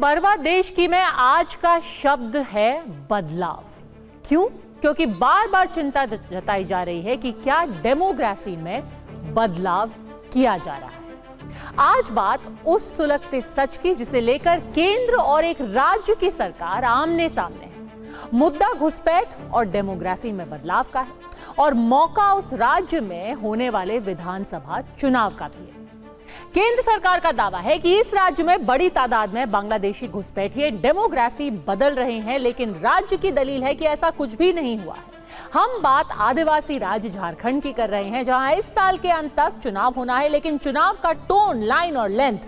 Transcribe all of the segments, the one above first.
बरवा देश की में आज का शब्द है बदलाव। क्यों? क्योंकि बार बार चिंता जताई जा रही है कि क्या डेमोग्राफी में बदलाव किया जा रहा है। आज बात उस सुलगते सच की जिसे लेकर केंद्र और एक राज्य की सरकार आमने सामने है। मुद्दा घुसपैठ और डेमोग्राफी में बदलाव का है और मौका उस राज्य में होने वाले विधानसभा चुनाव का भी है। केंद्र सरकार का दावा है कि इस राज्य में बड़ी तादाद में बांग्लादेशी घुसपैठिए डेमोग्राफी बदल रहे हैं, लेकिन राज्य की दलील है कि ऐसा कुछ भी नहीं हुआ है। हम बात आदिवासी राज्य झारखंड की कर रहे हैं, जहां इस साल के अंत तक चुनाव होना है, लेकिन चुनाव का टोन, लाइन और लेंथ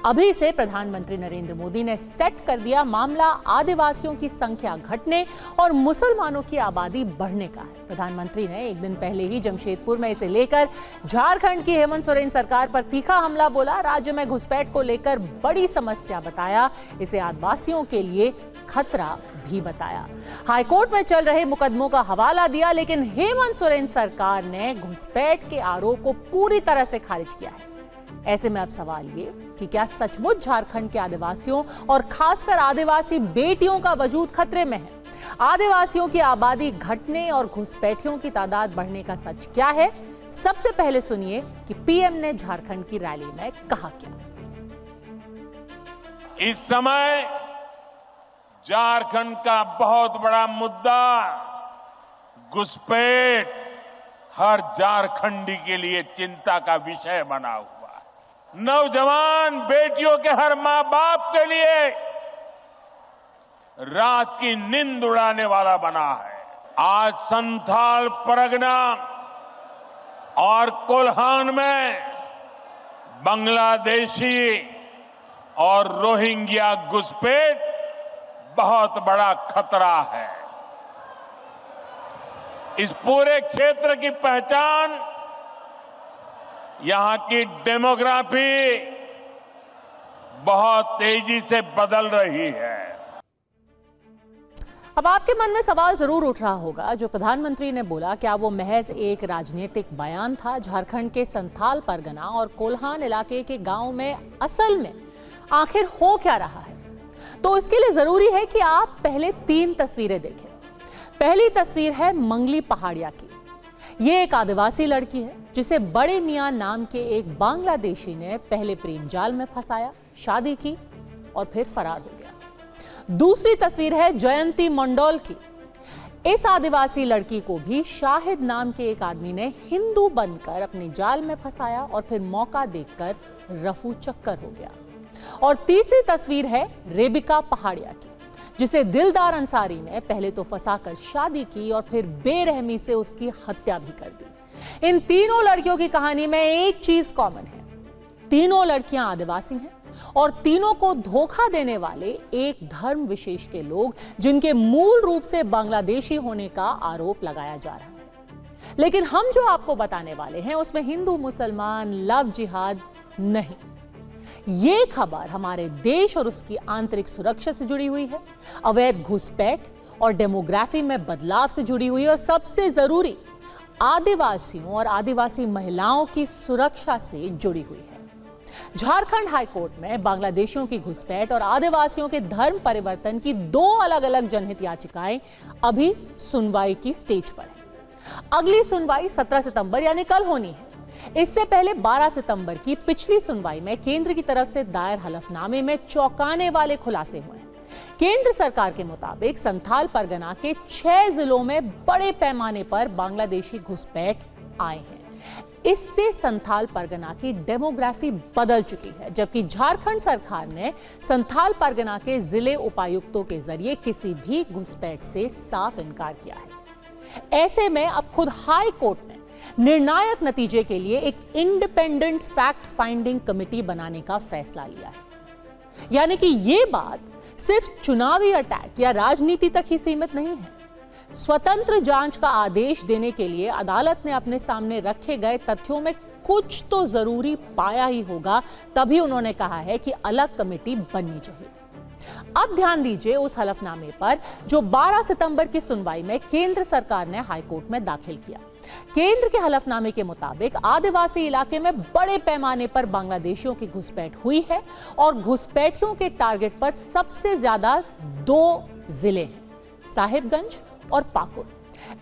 अभी से प्रधानमंत्री नरेंद्र मोदी ने सेट कर दिया। मामला आदिवासियों की संख्या घटने और मुसलमानों की आबादी बढ़ने का है। प्रधानमंत्री ने एक दिन पहले ही जमशेदपुर में इसे लेकर झारखंड की हेमंत सोरेन सरकार पर तीखा हमला बोला। राज्य में घुसपैठ को लेकर बड़ी समस्या बताया, इसे आदिवासियों के लिए खतरा भी बताया। हाईकोर्ट में चल रहे मुकदमों का हवाला दिया, लेकिन हेमंत सोरेन सरकार ने घुसपैठ के आरोप को पूरी तरह से खारिज किया है। ऐसे में अब सवाल ये कि क्या सचमुच झारखंड के आदिवासियों और खासकर आदिवासी बेटियों का वजूद खतरे में है? आदिवासियों की आबादी घटने और घुसपैठियों की तादाद बढ़ने का सच क्या है? सबसे पहले सुनिए कि पीएम ने झारखंड की रैली में कहा क्या। इस समय झारखंड का बहुत बड़ा मुद्दा घुसपैठ हर झारखंडी के लिए चिंता का विषय बना हुआ है। नौजवान बेटियों के हर मां बाप के लिए रात की नींद उड़ाने वाला बना है। आज संथाल परगना और कोल्हान में बांग्लादेशी और रोहिंग्या घुसपैठ बहुत बड़ा खतरा है। इस पूरे क्षेत्र की पहचान, यहां की डेमोग्राफी बहुत तेजी से बदल रही है। अब आपके मन में सवाल जरूर उठ रहा होगा, जो प्रधानमंत्री ने बोला क्या वो महज एक राजनीतिक बयान था? झारखंड के संथाल परगना और कोल्हान इलाके के गांव में असल में आखिर हो क्या रहा है? तो इसके लिए जरूरी है कि आप पहले 3 तस्वीरें देखें। पहली तस्वीर है मंगली पहाड़िया की। ये एक आदिवासी लड़की है जिसे बड़े मियां नाम के एक बांग्लादेशी ने पहले प्रेम जाल में फंसाया, शादी की और फिर फरार हो गया। दूसरी तस्वीर है जयंती मंडोल की। इस आदिवासी लड़की को भी शाहिद नाम के एक आदमी ने हिंदू बनकर अपने जाल में फंसाया और फिर मौका देखकर रफू चक्कर हो गया। और तीसरी तस्वीर है रेबिका पहाड़िया की, जिसे दिलदार अंसारी ने पहले तो फंसाकर शादी की और फिर बेरहमी से उसकी हत्या भी कर दी। इन तीनों लड़कियों की कहानी में एक चीज कॉमन है, तीनों लड़कियां आदिवासी हैं और तीनों को धोखा देने वाले एक धर्म विशेष के लोग, जिनके मूल रूप से बांग्लादेशी होने का आरोप लगाया जा रहा है। लेकिन हम जो आपको बताने वाले हैं उसमें हिंदू मुसलमान, लव जिहाद नहीं। ये खबर हमारे देश और उसकी आंतरिक सुरक्षा से जुड़ी हुई है, अवैध घुसपैठ और डेमोग्राफी में बदलाव से जुड़ी हुई है, और सबसे जरूरी आदिवासियों और आदिवासी महिलाओं की सुरक्षा से जुड़ी हुई है। झारखंड हाईकोर्ट में बांग्लादेशियों की घुसपैठ और आदिवासियों के धर्म परिवर्तन की 2 अलग अलग जनहित याचिकाएं अभी सुनवाई की स्टेज पर है। अगली सुनवाई 17 सितंबर यानी कल होनी है। इससे पहले 12 सितंबर की पिछली सुनवाई में केंद्र की तरफ से दायर हलफनामे में चौंकाने वाले खुलासे हुए हैं। केंद्र सरकार के मुताबिक संथाल परगना के 6 जिलों में बड़े पैमाने पर बांग्लादेशी घुसपैठ आए हैं। इससे संथाल परगना की डेमोग्राफी बदल चुकी है, जबकि झारखंड सरकार ने संथाल परगना के जिले उपायुक्तों के जरिए किसी भी घुसपैठ से साफ इनकार किया है। ऐसे में अब खुद हाई कोर्ट ने निर्णायक नतीजे के लिए एक इंडिपेंडेंट फैक्ट फाइंडिंग कमेटी बनाने का फैसला लिया है। यानी कि यह बात सिर्फ चुनावी अटैक या राजनीति तक ही सीमित नहीं है। स्वतंत्र जांच का आदेश देने के लिए अदालत ने अपने सामने रखे गए तथ्यों में कुछ तो जरूरी पाया ही होगा, तभी उन्होंने कहा है कि अलग कमेटी बननी चाहिए। अब ध्यान दीजिए उस हलफनामे पर जो 12 सितंबर की सुनवाई में केंद्र सरकार ने हाईकोर्ट में दाखिल किया। केंद्र के हलफनामे के मुताबिक आदिवासी इलाके में बड़े पैमाने पर बांग्लादेशियों की घुसपैठ हुई है और घुसपैठियों के टारगेट पर सबसे ज्यादा 2 जिले हैं, साहिबगंज और पाकुड़।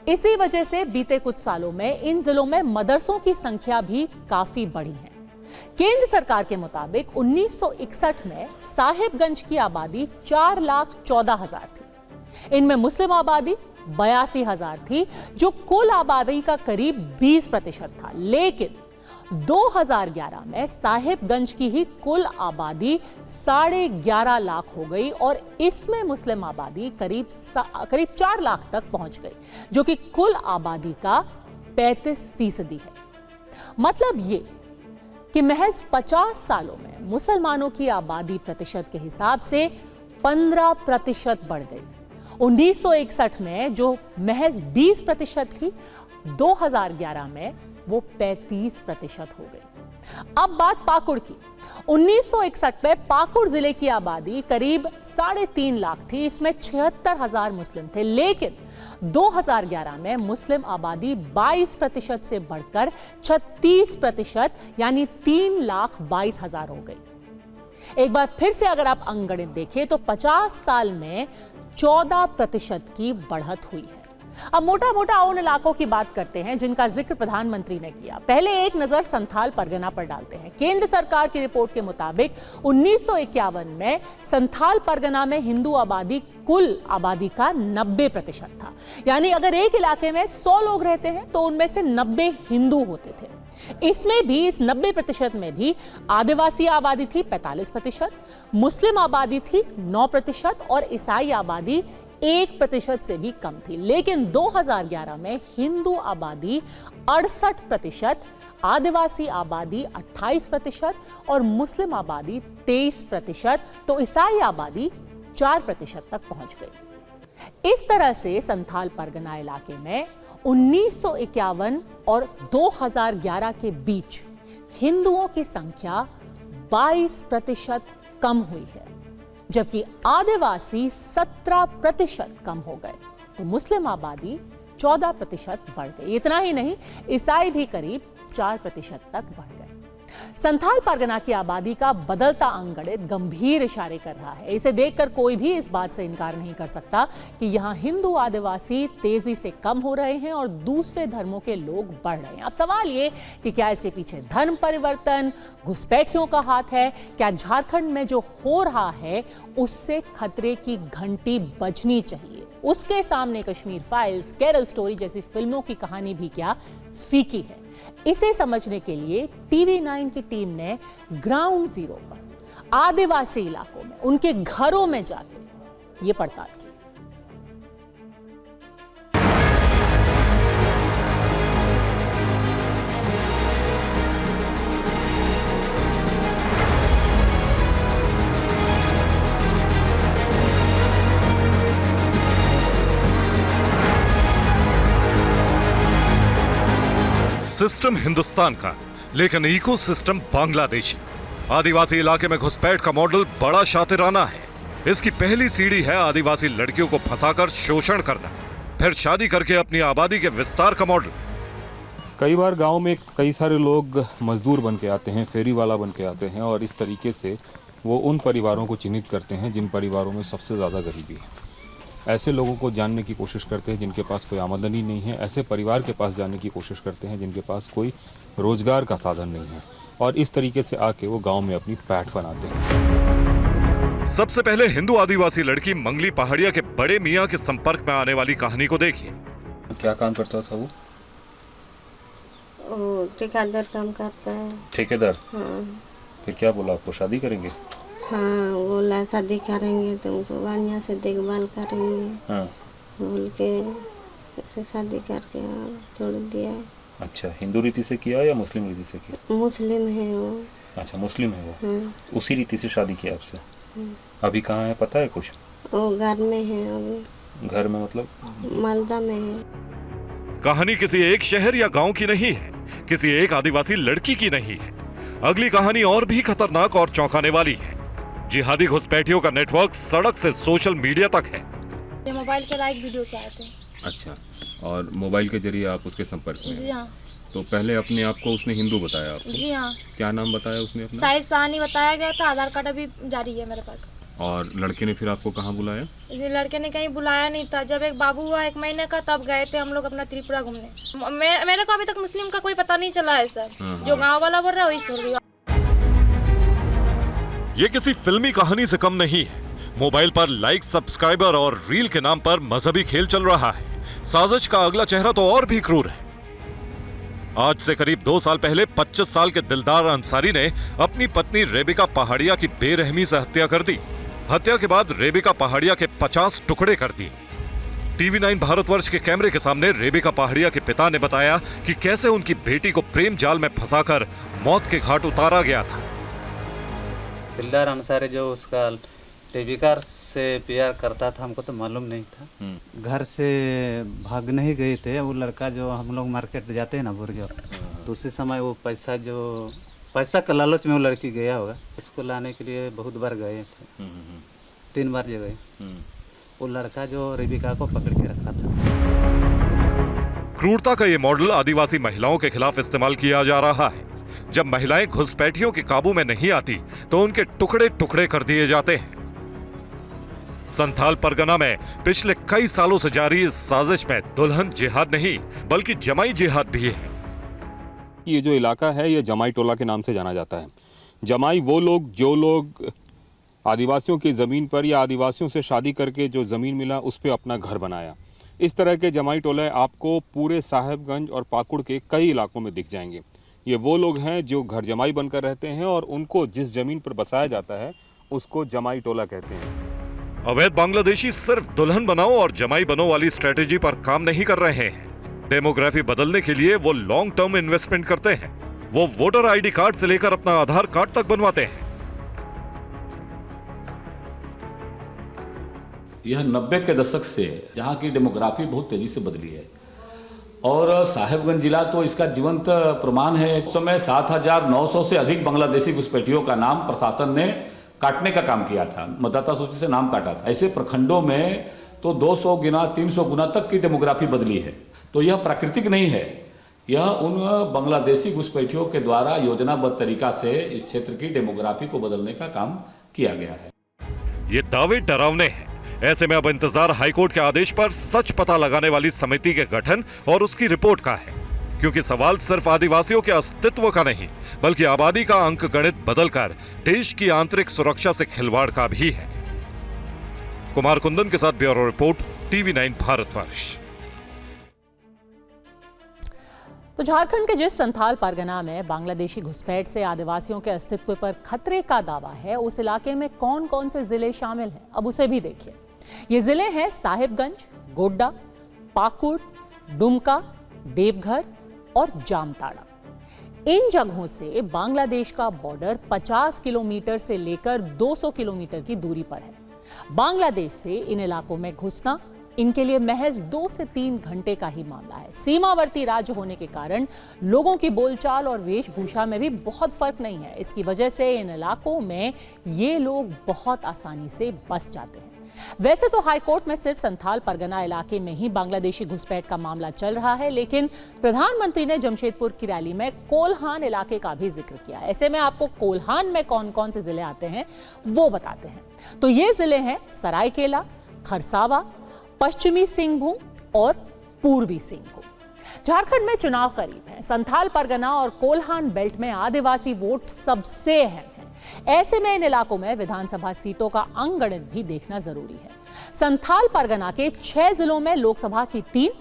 इसी वजह से बीते कुछ सालों में इन जिलों में मदरसों की संख्या भी काफी बढ़ी है। केंद्र सरकार के मुताबिक 1961 में साहिबगंज की आबादी 4,14,000 थी। इनमें मुस्लिम आबादी 82,000 थी, जो कुल आबादी का करीब 20% था। लेकिन 2011 में साहिबगंज की ही कुल आबादी 11.5 लाख हो गई और इसमें मुस्लिम आबादी करीब 4 लाख तक पहुंच गई, जो कि कुल आबादी का 35% है। मतलब ये कि महज 50 सालों में मुसलमानों की आबादी प्रतिशत के हिसाब से 15% बढ़ गई। 1961 में जो महज 20% थी, 2011 में वो 35% हो गई। अब बात पाकुड़ की। 1961 में पाकुड़ जिले की आबादी करीब 3.5 लाख थी। इसमें 76,000 मुस्लिम थे, लेकिन 2011 में मुस्लिम आबादी 22% से बढ़कर 36% यानी 3,22,000 हो गई। एक बार फिर से अगर आप अंकगणित देखें तो 50 साल में 14% की बढ़त हुई है। अब मोटा मोटा उन इलाकों की बात करते हैं जिनका जिक्र प्रधानमंत्री ने किया। पहले एक नजर संथाल परगना पर डालते हैं। केंद्र सरकार की रिपोर्ट के मुताबिक 1951 में संथाल परगना में हिंदू आबादी कुल आबादी का 90% था। यानी अगर एक इलाके में 100 लोग रहते हैं तो उनमें से 90 हिंदू होते थे। इसमें भी, इस 90% में भी आदिवासी आबादी थी 45%, मुस्लिम आबादी थी 9% और ईसाई आबादी 1% से भी कम थी। लेकिन 2011 में हिंदू आबादी 68%, आदिवासी आबादी 28% और मुस्लिम आबादी 23%, तो ईसाई आबादी 4% तक पहुंच गई। इस तरह से संथाल परगना इलाके में 1951 और 2011 के बीच हिंदुओं की संख्या 22% कम हुई है, जबकि आदिवासी 17% कम हो गए, तो मुस्लिम आबादी 14% बढ़ गई। इतना ही नहीं, ईसाई भी करीब 4% तक बढ़ गए। संथाल परगना की आबादी का बदलता अंकगणित गंभीर इशारे कर रहा है। इसे देखकर कोई भी इस बात से इनकार नहीं कर सकता कि यहां हिंदू आदिवासी तेजी से कम हो रहे हैं और दूसरे धर्मों के लोग बढ़ रहे हैं। अब सवाल ये कि क्या इसके पीछे धर्म परिवर्तन, घुसपैठियों का हाथ है? क्या झारखंड में जो हो रहा है उससे खतरे की घंटी बजनी चाहिए? उसके सामने कश्मीर फाइल्स, केरल स्टोरी जैसी फिल्मों की कहानी भी क्या फीकी है? इसे समझने के लिए TV9 की टीम ने ग्राउंड जीरो पर आदिवासी इलाकों में उनके घरों में जाकर ये पड़ताल की। सिस्टम हिंदुस्तान का, लेकिन इको सिस्टम बांग्लादेशी। आदिवासी इलाके में घुसपैठ का मॉडल बड़ा शातिराना है। इसकी पहली सीढ़ी है आदिवासी लड़कियों को फंसाकर शोषण करना, फिर शादी करके अपनी आबादी के विस्तार का मॉडल। कई बार गांव में कई सारे लोग मजदूर बन के आते हैं, फेरी वाला बन के आते हैं और इस तरीके से वो उन परिवारों को चिन्हित करते हैं जिन परिवारों में सबसे ज़्यादा गरीबी है। ऐसे लोगों को जानने की कोशिश करते हैं जिनके पास कोई आमदनी नहीं है। ऐसे परिवार के पास जाने की कोशिश करते हैं जिनके पास कोई रोजगार का साधन नहीं है और इस तरीके से आके वो गांव में अपनी पैठ बनाते हैं। सबसे पहले हिंदू आदिवासी लड़की मंगली पहाड़िया के बड़े मियाँ के संपर्क में आने वाली कहानी को देखिए। क्या काम करता था वो? ठेकेदार काम करता है। ठेकेदार? हाँ। फिर क्या बोला, आपको शादी करेंगे? हाँ, बोला शादी करेंगे, तुमको बढ़िया से देखभाल करेंगे। हाँ। बोल के ऐसे शादी करके छोड़ दिया। अच्छा, हिंदू रीति से किया या मुस्लिम रीति से किया? मुस्लिम है वो। अच्छा, मुस्लिम है वो। हाँ। उसी रीति से शादी किया आपसे? अभी कहाँ है पता है कुछ? वो घर में है अभी। घर में मतलब? मालदा में है। कहानी किसी एक शहर या गांव की नहीं है, किसी एक आदिवासी लड़की की नहीं है। अगली कहानी और भी खतरनाक और चौंकाने वाली है। जिहादी घुसपैठियों का नेटवर्क सड़क से सोशल मीडिया तक है। मोबाइल के लाइक वीडियो से आए थे। अच्छा, और मोबाइल के जरिए आप उसके संपर्क में? जी हाँ। तो पहले अपने आप को उसने हिंदू बताया आपको? जी हाँ। क्या नाम बताया उसने अपना? साहिद साहनी बताया गया था, आधार कार्ड अभी जारी है मेरे पास। और लड़के ने फिर आपको कहाँ बुलाया? जी, लड़के ने कहीं बुलाया नहीं था। जब एक बाबू हुआ 1 महीने का तब गए थे हम लोग अपना त्रिपुरा घूमने। मेरे को अभी तक मुस्लिम का कोई पता नहीं चला है सर। जो गाँव वाला बोल रहा है वही सुन रही हूँ। ये किसी फिल्मी कहानी से कम नहीं है। मोबाइल पर लाइक, सब्सक्राइबर और रील के नाम पर मजहबी खेल चल रहा है। साजिश का अगला चेहरा तो और भी क्रूर है। आज से करीब 2 साल पहले 25 साल के दिलदार अंसारी ने अपनी पत्नी रेबिका पहाड़िया की बेरहमी से हत्या कर दी। हत्या के बाद रेबिका पहाड़िया के 50 टुकड़े कर दिए। TV9 भारतवर्ष के कैमरे के सामने रेबिका पहाड़िया के पिता ने बताया कि कैसे उनकी बेटी को प्रेम जाल में फंसाकर मौत के घाट उतारा गया था। दिलदार अंसारी जो उसका रेबिका से प्यार करता था, हमको तो मालूम नहीं था। घर से भागने ही गए थे। वो लड़का जो हम लोग मार्केट जाते हैं ना बुर्गे, तो उसी समय वो पैसा का लालच में वो लड़की गया होगा। उसको लाने के लिए बहुत बार गए थे, 3 बार जो गए। वो लड़का जो रेबिका को पकड़ के रखा था। क्रूरता का ये मॉडल आदिवासी महिलाओं के खिलाफ इस्तेमाल किया जा रहा है। जब महिलाएं घुसपैठियों के काबू में नहीं आती तो उनके टुकड़े टुकड़े कर दिए जाते हैं। संथाल परगना में पिछले कई सालों से जारी इस साजिश में दुल्हन जिहाद नहीं बल्कि जमाई जिहाद भी है। ये जो इलाका है ये जमाई टोला के नाम से जाना जाता है। जमाई वो लोग जो लोग आदिवासियों की ज़मीन पर या आदिवासियों से शादी करके जो ज़मीन मिला उस पर अपना घर बनाया। इस तरह के जमाई टोले आपको पूरे साहेबगंज और पाकुड़ के कई इलाकों में दिख जाएंगे। ये वो लोग हैं जो घर जमाई बनकर रहते हैं और उनको जिस ज़मीन पर बसाया जाता है उसको जमाई टोला कहते हैं। अवैध बांग्लादेशी सिर्फ दुल्हन बनाओ और जमाई बनो वाली स्ट्रेटेजी पर काम नहीं कर रहे हैं। डेमोग्राफी बदलने के लिए वो लॉन्ग टर्म इन्वेस्टमेंट करते हैं। वो वोटर आईडी कार्ड से लेकर अपना आधार कार्ड तक बनवाते हैं। यह 90 के दशक से जहां की डेमोग्राफी बहुत तेजी से बदली है और साहेबगंज जिला तो इसका जीवंत प्रमाण है। उस समय 7,900 से अधिक बांग्लादेशी घुसपैठियों का नाम प्रशासन ने काटने का काम किया था, मतदाता सूची से नाम काटा था। ऐसे प्रखंडों में तो 200 गुना 300 गुना तक की डेमोग्राफी बदली है। तो यह प्राकृतिक नहीं है, यह उन बांग्लादेशी घुसपैठियों के द्वारा योजनाबद्ध तरीका से इस क्षेत्र की डेमोग्राफी को बदलने का काम किया गया है। ये दावे डरावने हैं। ऐसे में अब इंतजार हाईकोर्ट के आदेश पर सच पता लगाने वाली समिति के गठन और उसकी रिपोर्ट का है, क्योंकि सवाल सिर्फ आदिवासियों के अस्तित्व का नहीं बल्कि आबादी का अंकगणित बदलकर देश की आंतरिक सुरक्षा से खिलवाड़ का भी है। कुमार कुंदन के साथ ब्यूरो रिपोर्ट, TV9 भारतवर्ष। तो झारखंड के जिस संथाल परगना में बांग्लादेशी घुसपैठ से आदिवासियों के अस्तित्व पर खतरे का दावा है, उस इलाके में कौन कौन से जिले शामिल हैं, अब उसे भी देखिए। ये जिले हैं साहिबगंज, गोड्डा, पाकुड़, दुमका, देवघर और जामताड़ा। इन जगहों से बांग्लादेश का बॉर्डर 50 किलोमीटर से लेकर 200 किलोमीटर की दूरी पर है। बांग्लादेश से इन इलाकों में घुसना इनके लिए महज 2 से 3 घंटे का ही मामला है। सीमावर्ती राज्य होने के कारण लोगों की बोलचाल और वेशभूषा में भी बहुत फर्क नहीं है। इसकी वजह से इन इलाकों में ये लोग बहुत आसानी से बस जाते हैं। वैसे तो हाईकोर्ट में सिर्फ संथाल परगना इलाके में ही बांग्लादेशी घुसपैठ का मामला चल रहा है, लेकिन प्रधानमंत्री ने जमशेदपुर की रैली में कोल्हान इलाके का भी जिक्र किया। ऐसे में आपको कोल्हान में कौन कौन से जिले आते हैं वो बताते हैं। तो ये जिले हैं सरायकेला, खरसावा, पश्चिमी सिंहभूम और पूर्वी सिंहभूम। झारखंड में चुनाव करीब है। संथाल परगना और कोल्हान बेल्ट में आदिवासी वोट सबसे अहम है। ऐसे में इन इलाकों में विधानसभा सीटों का अंकगणित भी देखना जरूरी है। संथाल परगना के 6 जिलों में लोकसभा की 3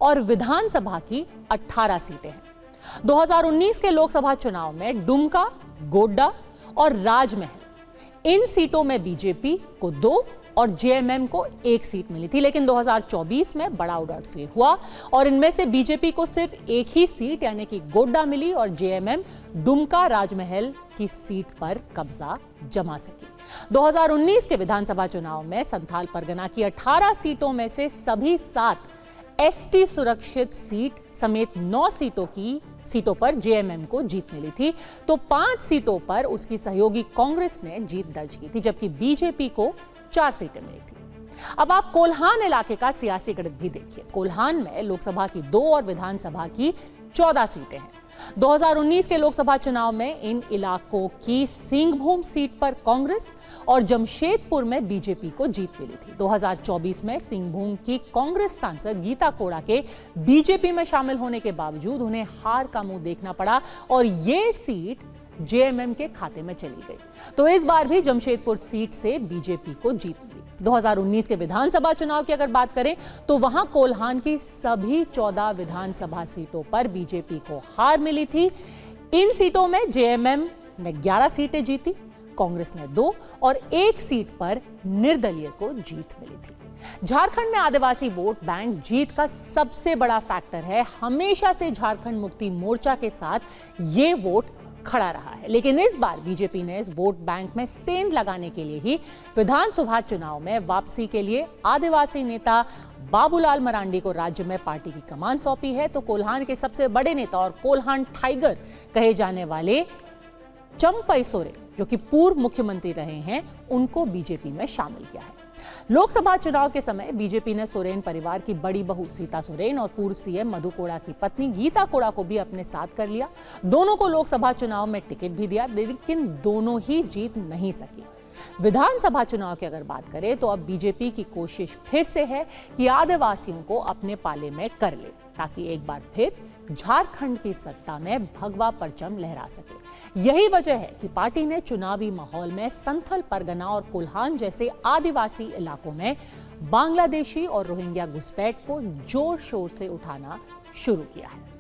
और विधानसभा की 18 सीटें हैं। 2019 के लोकसभा चुनाव में दुमका, गोड्डा और राजमहल इन सीटों में बीजेपी को 2 और जेएमएम को 1 सीट मिली थी, लेकिन 2024 में बड़ा उलटफेर हुआ और इनमें से बीजेपी को सिर्फ 1 ही सीट यानी कि गोड्डा मिली और जेएमएम दुमका राजमहल की सीट पर कब्जा जमा सकी। 2019 के विधानसभा चुनाव में संथाल परगना की 18 सीटों में से सभी 7 एसटी सुरक्षित सीट समेत 9 सीटों पर जेएमएम को जीत मिली थी, तो 5 सीटों पर उसकी सहयोगी कांग्रेस ने जीत दर्ज की थी, जबकि बीजेपी को 4 सीटें मिली थी। अब आप कोल्हान इलाके का सियासी गणित भी देखिए। कोल्हान में लोकसभा की 2 और विधानसभा की 14 सीटें हैं। 2019 के लोकसभा चुनाव में इन इलाकों की सिंहभूम सीट पर कांग्रेस और जमशेदपुर में बीजेपी को जीत मिली थी। 2024 में सिंहभूम की कांग्रेस सांसद गीता कोड़ा के बीजेपी में शामिल होने के बावजूद उन्हें हार का मुंह देखना पड़ा और ये सीट जेएमएम के खाते में चली गई। तो इस बार भी जमशेदपुर सीट से बीजेपी को जीत मिली। 2019 के विधानसभा चुनाव की अगर बात करें तो वहां कोल्हान की सभी 14 विधानसभा सीटों पर बीजेपी को हार मिली थी। इन सीटों में जेएमएम ने 11 सीटें जीती, कांग्रेस ने 2 और 1 सीट पर निर्दलीय को जीत मिली थी। झारखंड में आदिवासी वोट बैंक जीत का सबसे बड़ा फैक्टर है। हमेशा से झारखंड मुक्ति मोर्चा के साथ ये वोट खड़ा रहा है, लेकिन इस बार बीजेपी ने इस वोट बैंक में सेंध लगाने के लिए ही विधानसभा चुनाव में वापसी के लिए आदिवासी नेता बाबूलाल मरांडी को राज्य में पार्टी की कमान सौंपी है। तो कोल्हान के सबसे बड़े नेता और कोल्हान टाइगर कहे जाने वाले चंपई सोरेन, जो कि पूर्व मुख्यमंत्री रहे हैं, उनको बीजेपी में शामिल किया है। लोकसभा चुनाव के समय बीजेपी ने सोरेन परिवार की बड़ी बहू सीता सोरेन और पूर्व सीएम मधु कोड़ा की पत्नी गीता कोड़ा को भी अपने साथ कर लिया। दोनों को लोकसभा चुनाव में टिकट भी दिया, लेकिन दोनों ही जीत नहीं सकी। विधानसभा चुनाव की अगर बात करें तो अब बीजेपी की कोशिश फिर से है कि आदिवासियों को अपने पाले में कर ले, ताकि एक बार फिर झारखंड की सत्ता में भगवा परचम लहरा सके। यही वजह है कि पार्टी ने चुनावी माहौल में संथल परगना और कोल्हान जैसे आदिवासी इलाकों में बांग्लादेशी और रोहिंग्या घुसपैठ को जोर शोर से उठाना शुरू किया है।